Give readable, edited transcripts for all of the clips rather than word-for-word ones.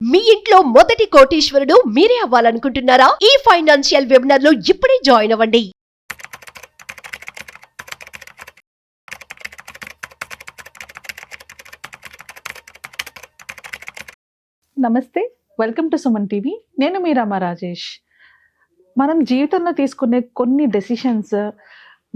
మీ ఇంట్లో మొదటి కోటీశ్వరుడు మీరే అవ్వాలనుకుంటున్నారా? ఈ ఫైనాన్షియల్ వెబినార్ లో ఇప్పుడే జాయిన్ అవ్వండి. నమస్తే, వెల్కమ్ టు సుమన్ టీవీ. నేను మీ రామ రాజేష్. మనం జీవితంలో తీసుకునే కొన్ని డెసిషన్స్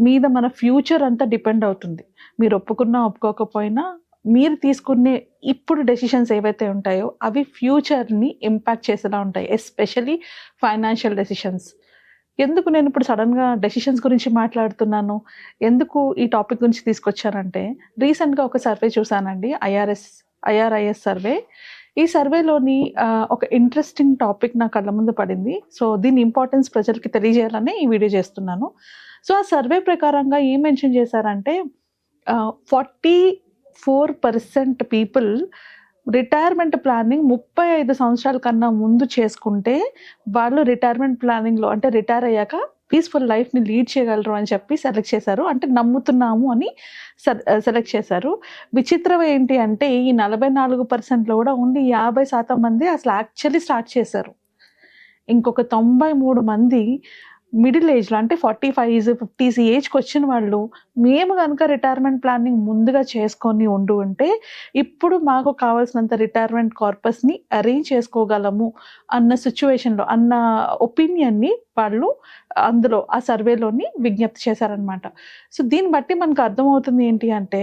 మీద మన ఫ్యూచర్ అంతా డిపెండ్ అవుతుంది. మీరు ఒప్పుకున్నా ఒప్పుకోకపోయినా మీరు తీసుకునే ఇప్పుడు డెసిషన్స్ ఏవైతే ఉంటాయో అవి ఫ్యూచర్ని ఇంపాక్ట్ చేసేలా ఉంటాయి, ఎస్పెషలీ ఫైనాన్షియల్ డెసిషన్స్. ఎందుకు నేను ఇప్పుడు సడన్గా డెసిషన్స్ గురించి మాట్లాడుతున్నాను, ఎందుకు ఈ టాపిక్ గురించి తీసుకొచ్చానంటే, రీసెంట్గా ఒక సర్వే చూసానండి, ఐఆర్ఐఎస్ సర్వే. ఈ సర్వేలోని ఒక ఇంట్రెస్టింగ్ టాపిక్ నా కళ్ళ ముందు పడింది. సో దీని ఇంపార్టెన్స్ ప్రజలకి తెలియజేయాలని ఈ వీడియో చేస్తున్నాను. సో ఆ సర్వే ప్రకారంగా ఏం మెన్షన్ చేశారంటే 44% పీపుల్ రిటైర్మెంట్ ప్లానింగ్ 35 సంవత్సరాల కన్నా ముందు చేసుకుంటే వాళ్ళు రిటైర్మెంట్ ప్లానింగ్లో, అంటే రిటైర్ అయ్యాక పీస్ఫుల్ లైఫ్ని లీడ్ చేయగలరు అని చెప్పి సెలెక్ట్ చేశారు. అంటే నమ్ముతున్నాము అని సెలెక్ట్ చేశారు. విచిత్రం ఏంటి అంటే ఈ 44%లో కూడా ఓన్లీ 50% మంది అసలు యాక్చువల్లీ స్టార్ట్ చేశారు. ఇంకొక 93 మంది మిడిల్ ఏజ్లో, అంటే 45s 50s ఏజ్కి వచ్చిన వాళ్ళు, మేము కనుక రిటైర్మెంట్ ప్లానింగ్ ముందుగా చేసుకొని ఉంటే ఇప్పుడు మాకు కావాల్సినంత రిటైర్మెంట్ కార్పస్ని అరేంజ్ చేసుకోగలము అన్న సిచ్యువేషన్లో, అన్న ఒపీనియన్ని వాళ్ళు అందులో ఆ సర్వేలోని విజ్ఞప్తి చేశారనమాట. సో దీన్ని బట్టి మనకు అర్థమవుతుంది ఏంటి అంటే,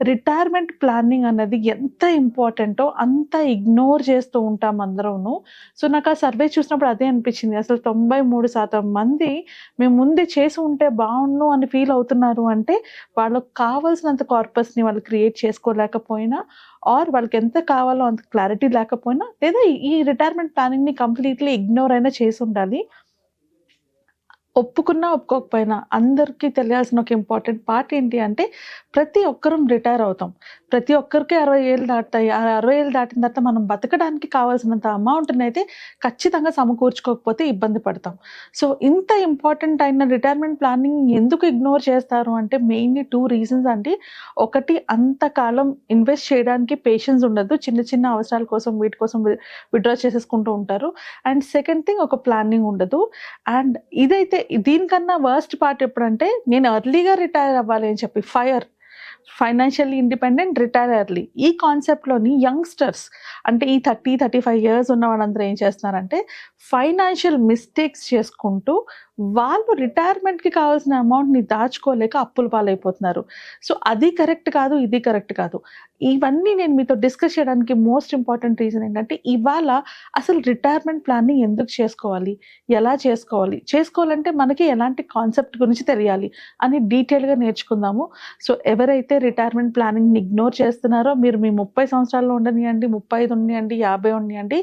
రిటైర్మెంట్ ప్లానింగ్ అన్నది ఎంత ఇంపార్టెంటో అంత ఇగ్నోర్ చేస్తూ ఉంటాం అందరూను. సో నాకు ఆ సర్వే చూసినప్పుడు అదే అనిపించింది. అసలు 93% మంది మేము ముందే చేసి ఉంటే బాగుండు అని ఫీల్ అవుతున్నారు అంటే, వాళ్ళకు కావాల్సినంత కార్పస్ని వాళ్ళు క్రియేట్ చేసుకోలేకపోయినా, ఆర్ వాళ్ళకి ఎంత కావాలో అంత క్లారిటీ లేకపోయినా, లేదా ఈ రిటైర్మెంట్ ప్లానింగ్ని కంప్లీట్లీ ఇగ్నోర్ అయినా చేసి ఉండాలి. ఒప్పుకున్నా ఒప్పుకోకపోయినా అందరికీ తెలియాల్సిన ఒక ఇంపార్టెంట్ పార్ట్ ఏంటి అంటే, ప్రతి ఒక్కరం రిటైర్ అవుతాం. ప్రతి ఒక్కరికి 60 ఏళ్ళు దాటుతాయి. ఆ 60 ఏళ్ళు దాటిన తర్వాత మనం బతకడానికి కావాల్సినంత అమౌంట్ని అయితే ఖచ్చితంగా సమకూర్చుకోకపోతే ఇబ్బంది పడతాం. సో ఇంత ఇంపార్టెంట్ అయిన రిటైర్మెంట్ ప్లానింగ్ ఎందుకు ఇగ్నోర్ చేస్తారు అంటే, మెయిన్లీ 2 రీజన్స్ అండి. ఒకటి, అంతకాలం ఇన్వెస్ట్ చేయడానికి పేషెన్స్ ఉండదు. చిన్న చిన్న అవసరాల కోసం వీటి కోసం విత్డ్రా చేసేసుకుంటూ ఉంటారు. అండ్ సెకండ్ థింగ్, ఒక ప్లానింగ్ ఉండదు. అండ్ ఇదైతే దీనికన్నా వర్స్ట్ పార్ట్ ఎప్పుడంటే, నేను ఎర్లీగా రిటైర్ అవ్వాలి అని చెప్పి, ఫైనాన్షియల్లీ ఇండిపెండెంట్, రిటైర్ ఎర్లీ, ఈ కాన్సెప్ట్లోని యంగ్స్టర్స్, అంటే ఈ 30-35 ఇయర్స్ ఉన్న వాళ్ళందరూ ఏం చేస్తున్నారంటే, ఫైనాన్షియల్ మిస్టేక్స్ చేసుకుంటూ వాళ్ళు రిటైర్మెంట్కి కావాల్సిన అమౌంట్ని దాచుకోలేక అప్పుల పాలైపోతున్నారు. సో అది కరెక్ట్ కాదు, ఇది కరెక్ట్ కాదు. ఇవన్నీ నేను మీతో డిస్కస్ చేయడానికి మోస్ట్ ఇంపార్టెంట్ రీజన్ ఏంటంటే, ఇవాళ అసలు రిటైర్మెంట్ ప్లాన్ని ఎందుకు చేసుకోవాలి, ఎలా చేసుకోవాలంటే మనకి ఎలాంటి కాన్సెప్ట్ గురించి తెలియాలి అని డీటెయిల్గా నేర్చుకుందాము. సో ఎవరైతే రిటైర్మెంట్ ప్లానింగ్ని ఇగ్నోర్ చేస్తున్నారో, మీరు మీ 30 సంవత్సరాల్లో ఉండనియండి, 35 ఉండనియండి, 50 ఉండనియండి,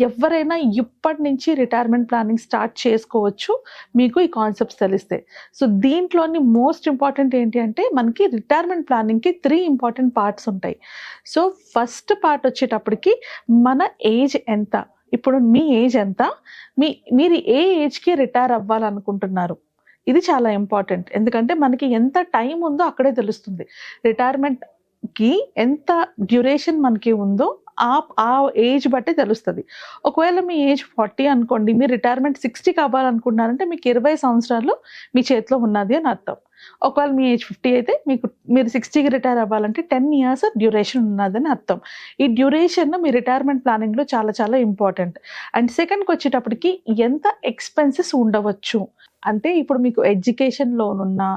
ఎవరైనా ఇప్పటి నుంచి రిటైర్మెంట్ ప్లానింగ్ స్టార్ట్ చేసుకోవచ్చు, మీకు ఈ కాన్సెప్ట్స్ తెలిస్తే. సో దీంట్లోని మోస్ట్ ఇంపార్టెంట్ ఏంటి అంటే, మనకి రిటైర్మెంట్ ప్లానింగ్కి 3 ఇంపార్టెంట్ పార్ట్స్ ఉంటాయి. సో ఫస్ట్ పార్ట్ వచ్చేటప్పటికి, మన ఏజ్ ఎంత, ఇప్పుడు మీ ఏజ్ ఎంత, మీరు ఏ ఏజ్కి రిటైర్ అవ్వాలనుకుంటున్నారు, ఇది చాలా ఇంపార్టెంట్. ఎందుకంటే మనకి ఎంత టైం ఉందో అక్కడే తెలుస్తుంది. రిటైర్మెంట్కి ఎంత డ్యూరేషన్ మనకి ఉందో ఆ ఏజ్ బట్టి తెలుస్తుంది. ఒకవేళ మీ ఏజ్ 40 అనుకోండి, మీరు రిటైర్మెంట్ 60కి అవ్వాలనుకుంటున్నారంటే మీకు 20 సంవత్సరాలు మీ చేతిలో ఉన్నది అని అర్థం. ఒకవేళ మీ ఏజ్ 50 అయితే మీరు 60కి రిటైర్ అవ్వాలంటే 10 ఇయర్స్ డ్యూరేషన్ ఉన్నదని అర్థం. ఈ డ్యూరేషన్ మీ రిటైర్మెంట్ ప్లానింగ్లో చాలా చాలా ఇంపార్టెంట్. అండ్ సెకండ్కి వచ్చేటప్పటికి, ఎంత ఎక్స్పెన్సెస్ ఉండవచ్చు అంటే, ఇప్పుడు మీకు ఎడ్యుకేషన్ లోన్ ఉన్నా,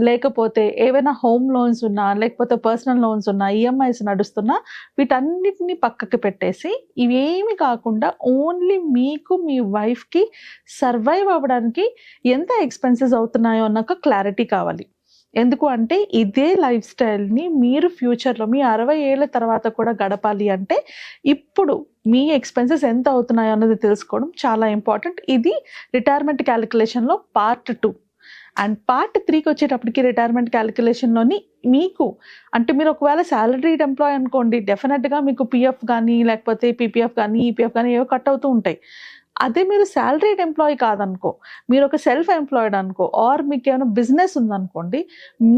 లేకపోతే ఏవైనా హోమ్ లోన్స్ ఉన్నా, లేకపోతే పర్సనల్ లోన్స్ ఉన్నా, ఈఎంఐస్ నడుస్తున్నా, వీటన్నిటిని పక్కకి పెట్టేసి, ఇవేమి కాకుండా ఓన్లీ మీకు మీ వైఫ్కి సర్వైవ్ అవ్వడానికి ఎంత ఎక్స్పెన్సెస్ అవుతున్నాయో అన్న ఒక క్లారిటీ కావాలి. ఎందుకు అంటే, ఇదే లైఫ్ స్టైల్ని మీరు ఫ్యూచర్లో మీ 60 ఏళ్ళ తర్వాత కూడా గడపాలి అంటే, ఇప్పుడు మీ ఎక్స్పెన్సెస్ ఎంత అవుతున్నాయో అన్నది తెలుసుకోవడం చాలా ఇంపార్టెంట్. ఇది రిటైర్మెంట్ క్యాలిక్యులేషన్లో పార్ట్ 2. అండ్ పార్ట్ 3కి వచ్చేటప్పటికి, రిటైర్మెంట్ క్యాలిక్యులేషన్లోని మీకు, అంటే మీరు ఒకవేళ సాలరీడ్ ఎంప్లాయ్ అనుకోండి, డెఫినెట్గా మీకు పిఎఫ్ కానీ, లేకపోతే పీపీఎఫ్ కానీ, ఈపీఎఫ్ కానీ ఏవో కట్ అవుతూ ఉంటాయి. అదే మీరు సాలరీడ్ ఎంప్లాయీ కాదనుకో, మీరు ఒక సెల్ఫ్ ఎంప్లాయిడ్ అనుకో, ఆర్ మీకు ఏమైనా బిజినెస్ ఉందనుకోండి,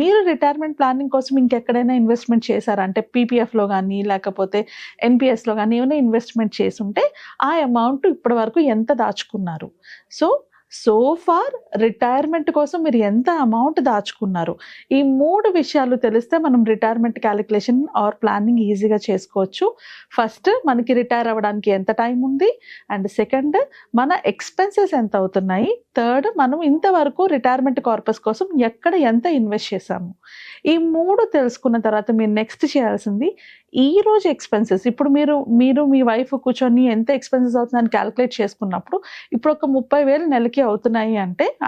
మీరు రిటైర్మెంట్ ప్లానింగ్ కోసం ఇంకెక్కడైనా ఇన్వెస్ట్మెంట్ చేశారా అంటే పీపీఎఫ్లో కానీ లేకపోతే ఎన్పిఎస్లో కానీ ఏమైనా ఇన్వెస్ట్మెంట్ చేసుంటే ఆ అమౌంట్ ఇప్పటి వరకు ఎంత దాచుకున్నారు. సో ఫార్ రిటైర్మెంట్ కోసం మీరు ఎంత అమౌంట్ దాచుకున్నారు, ఈ 3 విషయాలు తెలిస్తే మనం రిటైర్మెంట్ క్యాలిక్యులేషన్ ఆర్ ప్లానింగ్ ఈజీగా చేసుకోవచ్చు. ఫస్ట్ మనకి రిటైర్ అవ్వడానికి ఎంత టైం ఉంది, అండ్ సెకండ్ మన ఎక్స్పెన్సెస్ ఎంత అవుతున్నాయి, థర్డ్ మనం ఇంతవరకు రిటైర్మెంట్ కార్పస్ కోసం ఎక్కడ ఎంత ఇన్వెస్ట్ చేశాము. ఈ 3 తెలుసుకున్న తర్వాత మీరు నెక్స్ట్ చేయాల్సింది ఈ రోజు ఎక్స్పెన్సెస్. ఇప్పుడు మీరు మీ వైఫ్ కూర్చొని ఎంత ఎక్స్పెన్సెస్ అవుతుందని క్యాలిక్యులేట్ చేసుకున్నప్పుడు ఇప్పుడు ఒక 30,000 నెలకి అవుతున్నాయి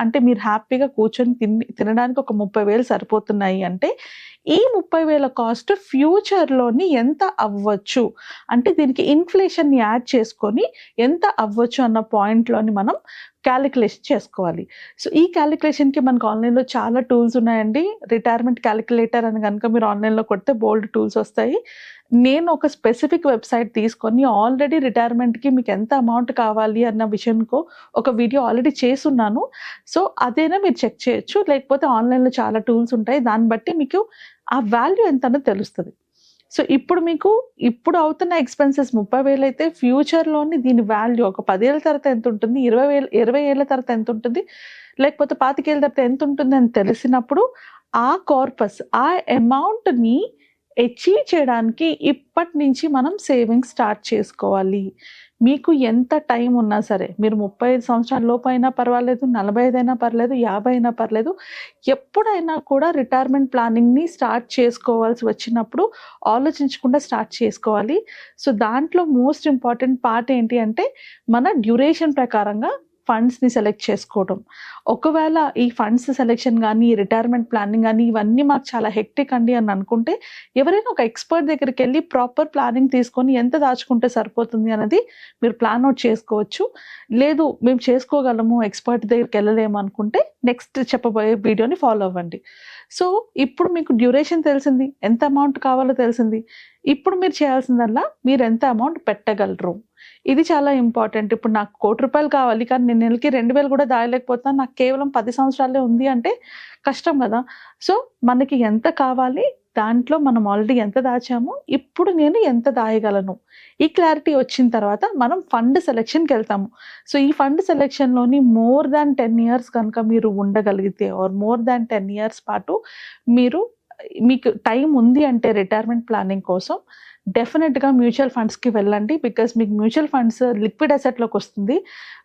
అంటే మీరు హ్యాపీగా కూర్చొని తినడానికి ఒక 30,000 సరిపోతున్నాయి అంటే ఈ 30,000 కాస్ట్ ఫ్యూచర్లోని ఎంత అవ్వచ్చు అంటే దీనికి ఇన్ఫ్లేషన్ యాడ్ చేసుకొని ఎంత అవ్వచ్చు అన్న పాయింట్లోని మనం క్యాలిక్యులేషన్ చేసుకోవాలి. సో ఈ క్యాలిక్యులేషన్కి మనకు ఆన్లైన్లో చాలా టూల్స్ ఉన్నాయండి. రిటైర్మెంట్ క్యాలిక్యులేటర్ అని కనుక మీరు ఆన్లైన్లో కొడితే బోల్డ్ టూల్స్ వస్తాయి. నేను ఒక స్పెసిఫిక్ వెబ్సైట్ తీసుకొని ఆల్రెడీ రిటైర్మెంట్కి మీకు ఎంత అమౌంట్ కావాలి అన్న విషయంకో ఒక వీడియో ఆల్రెడీ చేసున్నాను. సో అదైనా మీరు చెక్ చేయొచ్చు, లేకపోతే ఆన్లైన్లో చాలా టూల్స్ ఉంటాయి, దాన్ని బట్టి మీకు ఆ వాల్యూ ఎంత అన్నది తెలుస్తుంది. సో ఇప్పుడు అవుతున్న ఎక్స్పెన్సెస్ 30,000 అయితే ఫ్యూచర్లోని దీని వాల్యూ ఒక 10 ఏళ్ళ తర్వాత ఎంత ఉంటుంది, 20 ఏళ్ళ తర్వాత ఎంత ఉంటుంది, లేకపోతే 25 ఏళ్ళ తర్వాత ఎంత ఉంటుంది అని తెలిసినప్పుడు ఆ కార్పస్ ఆ అమౌంట్ని అచీవ్ చేయడానికి ఇప్పటి నుంచి మనం సేవింగ్స్ స్టార్ట్ చేసుకోవాలి. మీకు ఎంత టైం ఉన్నా సరే, మీరు 35 సంవత్సరాల లోపు అయినా పర్వాలేదు, 45 అయినా పర్లేదు, 50 అయినా పర్లేదు, ఎప్పుడైనా కూడా రిటైర్మెంట్ ప్లానింగ్ని స్టార్ట్ చేసుకోవాల్సి వచ్చినప్పుడు ఆలోచించకుండా స్టార్ట్ చేసుకోవాలి. సో దాంట్లో మోస్ట్ ఇంపార్టెంట్ పార్ట్ ఏంటి అంటే మన డ్యూరేషన్ ప్రకారంగా ఫండ్స్ని సెలెక్ట్ చేసుకోవడం. ఒకవేళ ఈ ఫండ్స్ సెలెక్షన్ కానీ రిటైర్మెంట్ ప్లానింగ్ కానీ ఇవన్నీ మాకు చాలా హెక్టిక్ అండి అని అనుకుంటే ఎవరైనా ఒక ఎక్స్పర్ట్ దగ్గరికి వెళ్ళి ప్రాపర్ ప్లానింగ్ తీసుకొని ఎంత దాచుకుంటే సరిపోతుంది అనేది మీరు ప్లాన్ అవుట్ చేసుకోవచ్చు. లేదు మేము చేసుకోగలము, ఎక్స్పర్ట్ దగ్గరికి వెళ్ళలేము అనుకుంటే నెక్స్ట్ చెప్పబోయే వీడియోని ఫాలో అవ్వండి. సో ఇప్పుడు మీకు డ్యూరేషన్ తెలిసింది, ఎంత అమౌంట్ కావాలో తెలిసింది. ఇప్పుడు మీరు చేయాల్సిందల్లా మీరు ఎంత అమౌంట్ పెట్టగలరు, ఇది చాలా ఇంపార్టెంట్. ఇప్పుడు నాకు ₹1,00,00,000 కావాలి కానీ నేను నెలకి 2,000 కూడా దాయలేకపోతున్నాను, నాకు కేవలం 10 సంవత్సరాలే ఉంది అంటే కష్టం కదా. సో మనకి ఎంత కావాలి, దాంట్లో మనం ఆల్రెడీ ఎంత దాచాము, ఇప్పుడు నేను ఎంత దాయగలను, ఈ క్లారిటీ వచ్చిన తర్వాత మనం ఫండ్ సెలెక్షన్కి వెళ్తాము. సో ఈ ఫండ్ సెలెక్షన్లోని మోర్ దాన్ 10 ఇయర్స్ కనుక మీరు ఉండగలిగితే ఆర్ మోర్ దాన్ 10 ఇయర్స్ పాటు మీకు టైం ఉంది అంటే రిటైర్మెంట్ ప్లానింగ్ కోసం డెఫినెట్గా మ్యూచువల్ ఫండ్స్కి వెళ్ళండి. బికాస్ మీకు మ్యూచువల్ ఫండ్స్ లిక్విడ్ అసెట్లోకి వస్తుంది,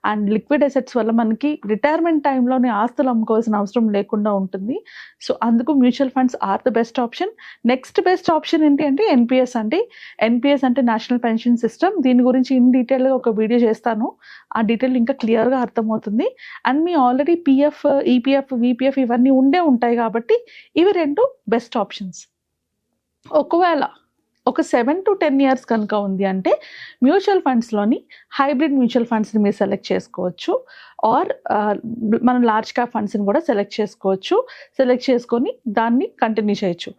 అండ్ లిక్విడ్ అసెట్స్ వల్ల మనకి రిటైర్మెంట్ టైంలోనే ఆస్తులు అమ్ముకోవాల్సిన అవసరం లేకుండా ఉంటుంది. సో అందుకు mutual funds are the best option. Next best option ఏంటి అంటే ఎన్పిఎస్ అండి. ఎన్పిఎస్ అంటే నేషనల్ పెన్షన్ సిస్టమ్. దీని గురించి ఇన్ డీటెయిల్గా ఒక వీడియో చేస్తాను, ఆ డీటెయిల్ ఇంకా క్లియర్గా అర్థమవుతుంది. And me already PF, EPF, VPF ఇవన్నీ ఉంటాయి కాబట్టి ఇవి 2 బెస్ట్ ఆప్షన్స్. ఒకవేళ ఒక 7 to 10 ఇయర్స్ కనుక ఉంది అంటే మ్యూచువల్ ఫండ్స్లోని హైబ్రిడ్ మ్యూచువల్ ఫండ్స్ని మీరు సెలెక్ట్ చేసుకోవచ్చు, ఆర్ మనం లార్జ్ క్యాప్ ఫండ్స్ని కూడా సెలెక్ట్ చేసుకొని దాన్ని కంటిన్యూ చేయొచ్చు.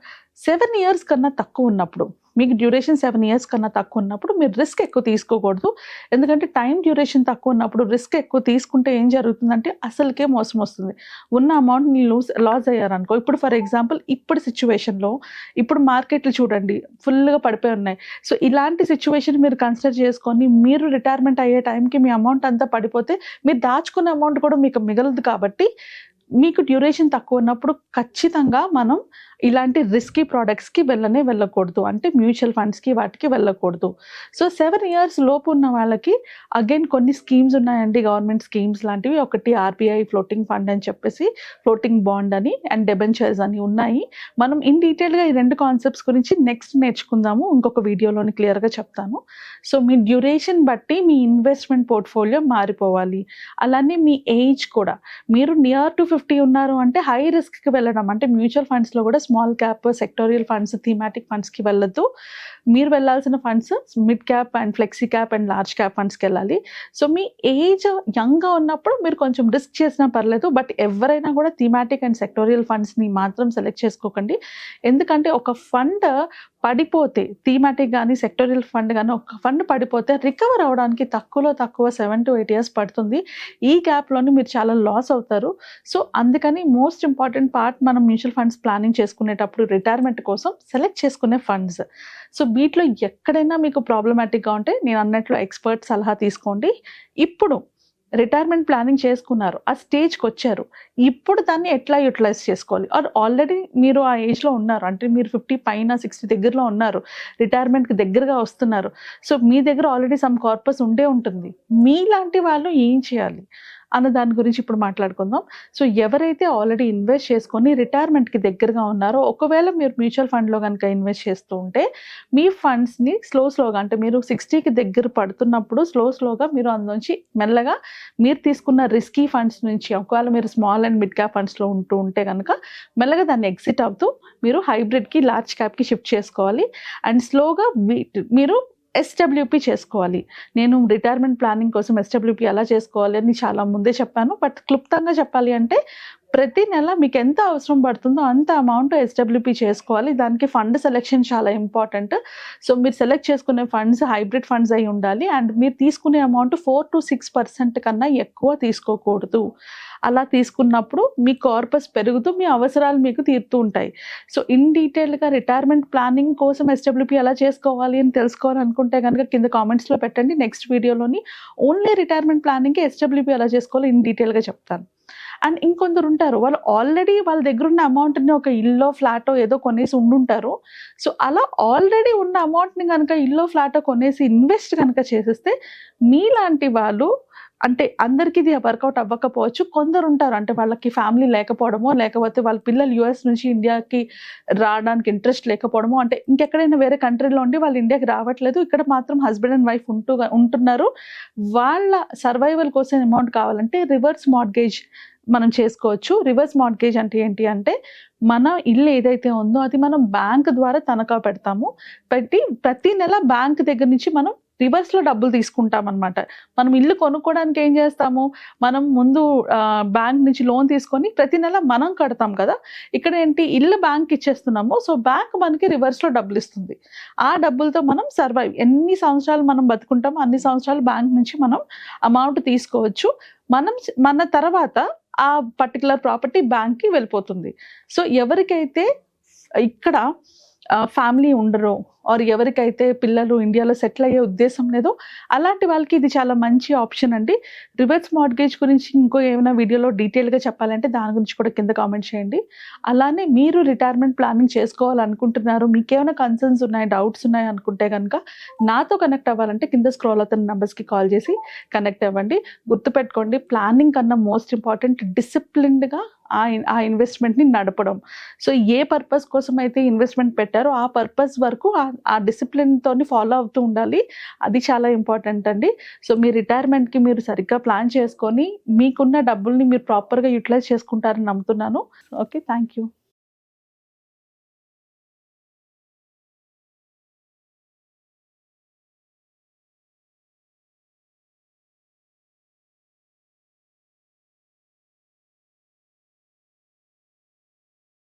7 ఇయర్స్ కన్నా తక్కువ ఉన్నప్పుడు, మీకు డ్యూరేషన్ 7 ఇయర్స్ కన్నా తక్కువ ఉన్నప్పుడు మీరు రిస్క్ ఎక్కువ తీసుకోకూడదు. ఎందుకంటే టైం డ్యూరేషన్ తక్కువ ఉన్నప్పుడు రిస్క్ ఎక్కువ తీసుకుంటే ఏం జరుగుతుందంటే అసలుకే మోసం వస్తుంది. ఉన్న అమౌంట్ని లాస్ అయ్యారనుకో, ఇప్పుడు ఫర్ ఎగ్జాంపుల్ ఇప్పుడు సిచ్యువేషన్లో ఇప్పుడు మార్కెట్లు చూడండి ఫుల్గా పడిపోయి ఉన్నాయి. సో ఇలాంటి సిచ్యువేషన్ మీరు కన్సిడర్ చేసుకొని మీరు రిటైర్మెంట్ అయ్యే టైంకి మీ అమౌంట్ అంతా పడిపోతే మీరు దాచుకున్న అమౌంట్ కూడా మీకు మిగలదు. కాబట్టి మీకు డ్యూరేషన్ తక్కువ ఉన్నప్పుడు ఖచ్చితంగా మనం ఇలాంటి రిస్కీ ప్రోడక్ట్స్కి వెళ్ళకూడదు, అంటే మ్యూచువల్ ఫండ్స్కి వాటికి వెళ్ళకూడదు. సో 7 ఇయర్స్ లోపు ఉన్న వాళ్ళకి అగైన్ కొన్ని స్కీమ్స్ ఉన్నాయండి, గవర్నమెంట్ స్కీమ్స్ లాంటివి. ఒకటి ఆర్బీఐ ఫ్లోటింగ్ ఫండ్ అని చెప్పేసి, ఫ్లోటింగ్ బాండ్ అని, అండ్ డెబెంచర్స్ అని ఉన్నాయి. మనం ఇన్ డీటెయిల్గా ఈ 2 కాన్సెప్ట్స్ గురించి నెక్స్ట్ నేర్చుకుందాము, ఇంకొక వీడియోలోని క్లియర్గా చెప్తాను. సో మీ డ్యూరేషన్ బట్టి మీ ఇన్వెస్ట్మెంట్ పోర్ట్ఫోలియో మారిపోవాలి. అలానే మీ ఏజ్ కూడా, మీరు నియర్ టు 50 ఉన్నారు అంటే హై రిస్క్కి వెళ్ళడం, అంటే మ్యూచువల్ ఫండ్స్లో కూడా small cap, sectorial funds, thematic ఫండ్స్కి వెళ్ళొద్దు. మీరు వెళ్ళాల్సిన funds mid cap and flexi cap and large cap ఫండ్స్కి వెళ్ళాలి. సో మీ ఏజ్ యంగ్గా ఉన్నప్పుడు మీరు కొంచెం రిస్క్ చేసినా పర్లేదు, బట్ ఎవరైనా కూడా థీమాటిక్ అండ్ సెక్టోరియల్ ఫండ్స్ని మాత్రం సెలెక్ట్ చేసుకోకండి. ఎందుకంటే ఒక ఫండ్ పడిపోతే థీమాటిక్ కానీ సెక్టోరియల్ ఫండ్ కానీ ఒక ఫండ్ పడిపోతే రికవర్ అవడానికి తక్కువ 7 to 8 years పడుతుంది. ఈ గ్యాప్లోని మీరు చాలా లాస్ అవుతారు. సో అందుకని మోస్ట్ ఇంపార్టెంట్ పార్ట్ మనం మ్యూచువల్ ఫండ్స్ ప్లానింగ్ చేసుకునేటప్పుడు రిటైర్మెంట్ కోసం సెలెక్ట్ చేసుకునే ఫండ్స్. సో వీటిలో ఎక్కడైనా మీకు ప్రాబ్లమాటిక్గా ఉంటే నేను అన్నట్లు ఎక్స్పర్ట్ సలహా తీసుకోండి. ఇప్పుడు రిటైర్మెంట్ ప్లానింగ్ చేసుకున్నారు, ఆ స్టేజ్కి వచ్చారు, ఇప్పుడు దాన్ని ఎట్లా యూటిలైజ్ చేసుకోవాలి, ఆర్ ఆల్రెడీ మీరు ఆ ఏజ్లో ఉన్నారు, అంటే మీరు 50 పైన 60 దగ్గరలో ఉన్నారు, రిటైర్మెంట్కి దగ్గరగా వస్తున్నారు. సో మీ దగ్గర ఆల్రెడీ సమ్ కార్పస్ ఉండే ఉంటుంది. మీలాంటి వాళ్ళు ఏం చేయాలి అన్న దాని గురించి ఇప్పుడు మాట్లాడుకుందాం. సో ఎవరైతే ఆల్రెడీ ఇన్వెస్ట్ చేసుకొని రిటైర్మెంట్కి దగ్గరగా ఉన్నారో, ఒకవేళ మీరు మ్యూచువల్ ఫండ్లో కనుక ఇన్వెస్ట్ చేస్తూ ఉంటే మీ ఫండ్స్ని స్లోగా అంటే మీరు 60కి దగ్గర పడుతున్నప్పుడు స్లోగా మీరు అందులోంచి మెల్లగా మీరు తీసుకున్న రిస్కీ ఫండ్స్ నుంచి, ఒకవేళ మీరు స్మాల్ అండ్ మిడ్ క్యాప్ ఫండ్స్లో ఉంటే కనుక మెల్లగా దాన్ని ఎగ్జిట్ అవుతూ మీరు హైబ్రిడ్కి లార్జ్ క్యాప్కి షిఫ్ట్ చేసుకోవాలి. అండ్ స్లోగా మీరు ఎస్డబ్ల్యూపీ చేసుకోవాలి. నేను రిటైర్మెంట్ ప్లానింగ్ కోసం ఎస్డబ్ల్యూపీ ఎలా చేసుకోవాలి అని చాలా ముందే చెప్పాను. బట్ క్లుప్తంగా చెప్పాలి అంటే ప్రతి నెల మీకు ఎంత అవసరం పడుతుందో అంత అమౌంట్ ఎస్డబ్ల్యూపీ చేసుకోవాలి. దానికి ఫండ్ సెలెక్షన్ చాలా ఇంపార్టెంట్. సో మీరు సెలెక్ట్ చేసుకునే ఫండ్స్ హైబ్రిడ్ ఫండ్స్ అయి ఉండాలి. అండ్ మీరు తీసుకునే అమౌంట్ 4 to 6% కన్నా ఎక్కువ తీసుకోకూడదు. అలా తీసుకున్నప్పుడు మీ కార్పస్ పెరుగుతూ మీ అవసరాలు మీకు తీరుతూ ఉంటాయి. సో ఇన్ డీటెయిల్గా రిటైర్మెంట్ ప్లానింగ్ కోసం ఎస్డబ్ల్యూపీ ఎలా చేసుకోవాలి అని తెలుసుకోవాలనుకుంటే కనుక కింద కామెంట్స్లో పెట్టండి. నెక్స్ట్ వీడియోలోని ఓన్లీ రిటైర్మెంట్ ప్లానింగ్కి ఎస్డబ్ల్యూపీ ఎలా చేసుకోవాలో ఇన్ డీటెయిల్గా చెప్తాను. అండ్ ఇంకొందరు ఉంటారు, వాళ్ళు ఆల్రెడీ వాళ్ళ దగ్గర ఉన్న అమౌంట్ని ఒక ఇల్లో ఫ్లాటో ఏదో కొనేసి ఉండుంటారు. సో అలా ఆల్రెడీ ఉన్న అమౌంట్ని కనుక ఇల్లో ఫ్లాటో కొనేసి ఇన్వెస్ట్ కనుక చేసేస్తే మీలాంటి వాళ్ళు, అంటే అందరికీ ఇది వర్కౌట్ అవ్వకపోవచ్చు, కొందరు ఉంటారు అంటే వాళ్ళకి ఫ్యామిలీ లేకపోవడమో, లేకపోతే వాళ్ళ పిల్లలు US నుంచి ఇండియాకి రావడానికి ఇంట్రెస్ట్ లేకపోవడమో, అంటే ఇంకెక్కడైనా వేరే కంట్రీలో ఉండి వాళ్ళు ఇండియాకి రావట్లేదు, ఇక్కడ మాత్రం హస్బెండ్ అండ్ వైఫ్ ఉంటున్నారు, వాళ్ళ సర్వైవల్ కోసం అమౌంట్ కావాలంటే రివర్స్ మార్గేజ్ మనం చేసుకోవచ్చు. రివర్స్ మార్గేజ్ అంటే ఏంటి అంటే, మన ఇల్లు ఏదైతే ఉందో అది మనం బ్యాంక్ ద్వారా తనఖా పెట్టి ప్రతి నెల బ్యాంక్ దగ్గర నుంచి మనం రివర్స్లో డబ్బులు తీసుకుంటాం అనమాట. మనం ఇల్లు కొనుక్కోవడానికి ఏం చేస్తాము, మనం ముందు బ్యాంక్ నుంచి లోన్ తీసుకొని ప్రతి నెల మనం కడతాం కదా. ఇక్కడ ఏంటి, ఇల్లు బ్యాంక్ ఇచ్చేస్తున్నాము. సో బ్యాంక్ మనకి రివర్స్లో డబ్బులు ఇస్తుంది. ఆ డబ్బులతో మనం సర్వైవ్, ఎన్ని సంవత్సరాలు మనం బతుకుంటామో అన్ని సంవత్సరాలు బ్యాంక్ నుంచి మనం అమౌంట్ తీసుకోవచ్చు. మన తర్వాత ఆ పర్టికులర్ ప్రాపర్టీ బ్యాంక్కి వెళ్ళిపోతుంది. సో ఎవరికైతే ఇక్కడ ఫ్యామిలీ ఉండరో, ఆర్ ఎవరికైతే పిల్లలు ఇండియాలో సెటిల్ అయ్యే ఉద్దేశం లేదో అలాంటి వాళ్ళకి ఇది చాలా మంచి ఆప్షన్ అండి. రివర్స్ మార్గేజ్ గురించి ఇంకో ఏమైనా వీడియోలో డీటెయిల్గా చెప్పాలంటే దాని గురించి కూడా కింద కామెంట్ చేయండి. అలానే మీరు రిటైర్మెంట్ ప్లానింగ్ చేసుకోవాలనుకుంటున్నారు, మీకేమైనా కన్సర్న్స్ ఉన్నాయి, డౌట్స్ ఉన్నాయి అనుకుంటే కనుక నాతో కనెక్ట్ అవ్వాలంటే కింద స్క్రోల్ అవుతున్న నెంబర్స్కి కాల్ చేసి కనెక్ట్ అవ్వండి. గుర్తుపెట్టుకోండి, ప్లానింగ్ కన్నా మోస్ట్ ఇంపార్టెంట్ డిసిప్లిన్డ్గా ఆ ఇన్వెస్ట్మెంట్ని నడపడం. సో ఏ పర్పస్ కోసం అయితే ఇన్వెస్ట్మెంట్ పెట్టారో ఆ పర్పస్ వరకు ఆ డిసిప్లిన్తో ఫాలో అవుతూ ఉండాలి. అది చాలా ఇంపార్టెంట్ అండి. సో మీ రిటైర్మెంట్కి మీరు సరిగ్గా ప్లాన్ చేసుకొని మీకున్న డబ్బుల్ని మీరు ప్రాపర్గా యూటిలైజ్ చేసుకుంటారని నమ్ముతున్నాను. Okay, thank you.